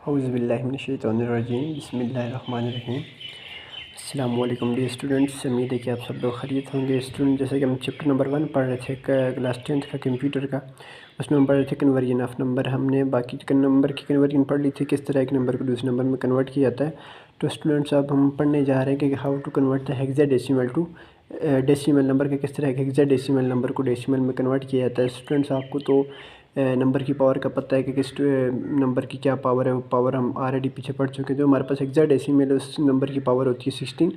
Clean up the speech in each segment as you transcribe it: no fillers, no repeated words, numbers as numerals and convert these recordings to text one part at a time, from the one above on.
औज़ुबिल्लाहिमिनश्शैतानिर्रजीम बिस्मिल्लाहिर्रहमानिर्रहीम। अस्सलाम वालेकुम डियर स्टूडेंट्स, उम्मीद है कि आप सब लोग खैरियत होंगे। स्टूडेंट, जैसे कि हम चैप्टर नंबर 1 पढ़ रहे थे क्लास 10th का कंप्यूटर का, उसमें हम पढ़ रहे थे कन्वर्जन ऑफ नंबर। हमने बाकी नंबर की कन्वर्जन पढ़ ली थी, किस तरह एक नंबर को दूसरे नंबर में कन्वर्ट किया जाता है। तो स्टूडेंट्स, अब हम पढ़ने जा रहे हैं कि how to convert the hexadecimal to decimal number के, किस तरह एक हेक्साडेसिमल नंबर को डेसिमल में कन्वर्ट किया जाता है। स्टूडेंट्स, आपको तो नंबर की पावर का पता है कि किस नंबर की क्या पावर है। वो पावर हम ऑलरेडी पीछे पढ़ चुके हैं। जो हमारे पास हेक्साडेसिमल है, उस नंबर की पावर होती है 16,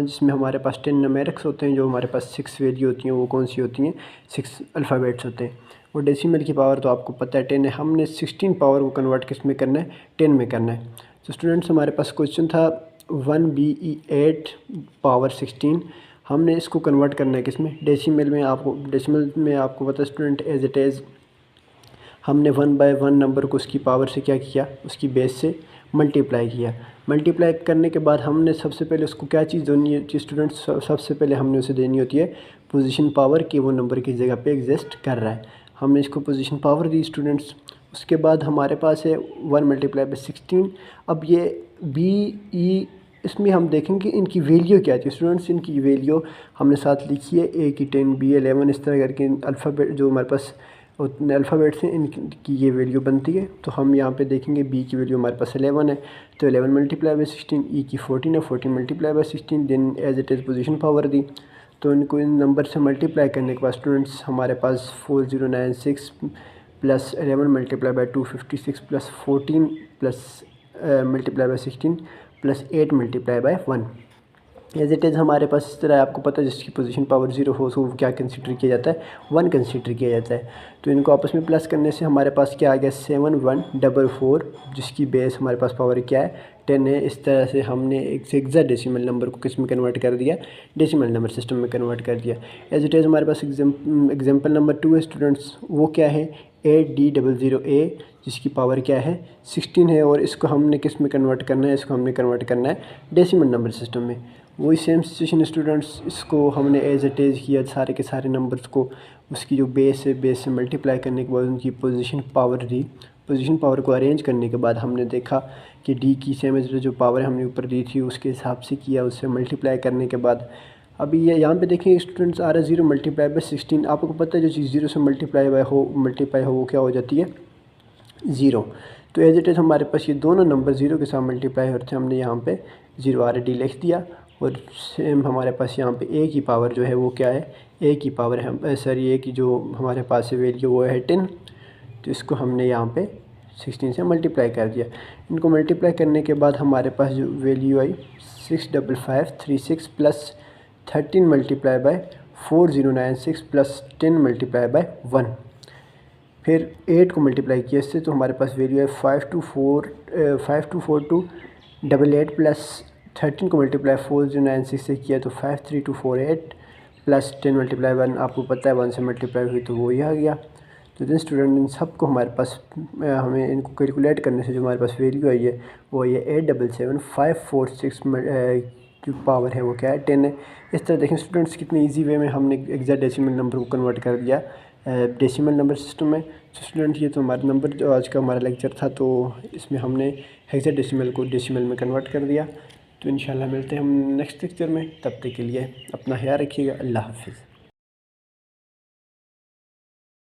जिसमें हमारे पास 10 न्यूमेरिक्स होते हैं। जो हमारे पास 6 वैल्यू होती हैं, वो कौन सी होती हैं? 6 अल्फ़ाबेट्स होते हैं। और डेसिमल की पावर तो आपको पता है 10 है। हमने 16 पावर को कन्वर्ट किस में करना है? 10 में करना है। तो स्टूडेंट्स, हमारे पास क्वेश्चन था 1BE8 पावर 16। हमने इसको कन्वर्ट करना है किस में? डेसिमल में। आपको पता है स्टूडेंट, एज इट इज़ हमने 1/1 नंबर को उसकी पावर से क्या किया? उसकी बेस से मल्टीप्लाई किया। मल्टीप्लाई करने के बाद हमने सबसे पहले उसको क्या चीज़ देनी होती है स्टूडेंट्स? सबसे पहले हमने उसे देनी होती है पोजीशन पावर, कि वो नंबर किस जगह पे एग्जिस्ट कर रहा है। हमने इसको पोजीशन पावर दी स्टूडेंट्स। उसके बाद हमारे पास है 1 × 16। अब ये BE, इसमें हम देखेंगे इनकी वैल्यू क्या थी स्टूडेंट्स। इनकी वैल्यू हमने साथ लिखी है, A की 10, B 11, इस तरह करके अल्फ़ाबेट जो हमारे पास उतने अल्फ़ाबेट्स हैं इनकी ये वैल्यू बनती है। तो हम यहाँ पे देखेंगे B की वैल्यू हमारे पास 11 है, तो 11 × 16। E की 14 है, 14 × 16। Then as it is position power दी। तो इनको इन नंबर से मल्टीप्लाई करने के बाद स्टूडेंट्स हमारे पास 4096 plus 11 × 256 plus 14 plus × 16 plus 8 × 1 as it is हमारे पास इस तरह। आपको पता है जिसकी पोजीशन पावर 0 हो उसको क्या कंसीडर किया जाता है? 1 कंसीडर किया जाता है। तो इनको आपस में प्लस करने से हमारे पास क्या आ गया? 7144, जिसकी बेस हमारे पास पावर क्या है? 10 है। इस तरह से हमने एक हेक्साडेसिमल नंबर को किस में कन्वर्ट कर दिया? डेसिमल नंबर सिस्टम में कन्वर्ट कर दिया। एज इट इज़ हमारे पास एग्जाम्पल नंबर 2 है स्टूडेंट्स। वो क्या है? 8D00A, जिसकी पावर क्या है? 16 है। और इसको हमने किस में कन्वर्ट करना है? इसको हमने कन्वर्ट करना है डेसिमल नंबर सिस्टम में। वही सेम सिचुएशन स्टूडेंट्स, इसको हमने एज इट इज़ किया, सारे के सारे नंबर्स को उसकी जो बेस है, बेस से मल्टीप्लाई करने के बाद उनकी पोजीशन पावर दी। पोजीशन पावर को अरेंज करने के बाद हमने देखा कि D की सेम जो पावर हमने ऊपर दी थी उसके हिसाब से किया, उससे मल्टीप्लाई करने के बाद अभी ये यहाँ पे देखें स्टूडेंट्स, आ रहा है 0 × 16। आपको पता है जो चीज़ 0 से मल्टीप्लाई हो वो क्या हो जाती है? 0। तो एज इट इज़ हमारे पास ये दोनों नंबर 0 के साथ मल्टीप्लाई होते हैं। हमने यहाँ पे 0 ऑलरेडी लिख दिया। और सेम हमारे पास यहाँ पे A की पावर जो है वो क्या है? A की पावर है, सॉरी, A की जो हमारे पास है वैल्यू वो है 10। तो इसको हमने यहाँ पे 16 से मल्टीप्लाई कर दिया। इनको मल्टीप्लाई करने के बाद हमारे पास जो वैल्यू आई 65536 प्लस 13 × 4096 प्लस 10 × 1। फिर 8 को मल्टीप्लाई किया इससे, तो हमारे पास वैल्यू है 524288 प्लस 13 को मल्टीप्लाई 4096 से किया तो 53248 प्लस 10 × 1। आपको पता है 1 से मल्टीप्लाई हुई तो वो ही आ गया। तो दिन स्टूडेंट, इन सबको हमारे पास हमें इनको कैलकुलेट करने से जो हमारे पास वैल्यू आई है वो ये 877546 जो पावर है वो क्या है? 10 है। इस तरह देखें स्टूडेंट्स कितने इजी वे में हमने हेक्साडेसिमल नंबर को कन्वर्ट कर दिया डेसिमल नंबर सिस्टम में। तो स्टूडेंट, ये तो हमारा नंबर जो आज का हमारा लेक्चर था, तो इसमें हमने हेक्साडेसिमल को डेसिमल में कन्वर्ट कर दिया। तो इंशाल्लाह मिलते हैं हम नेक्स्ट लेक्चर में। तब तक के लिए अपना ख्याल रखिएगा। अल्लाह हाफ़िज़।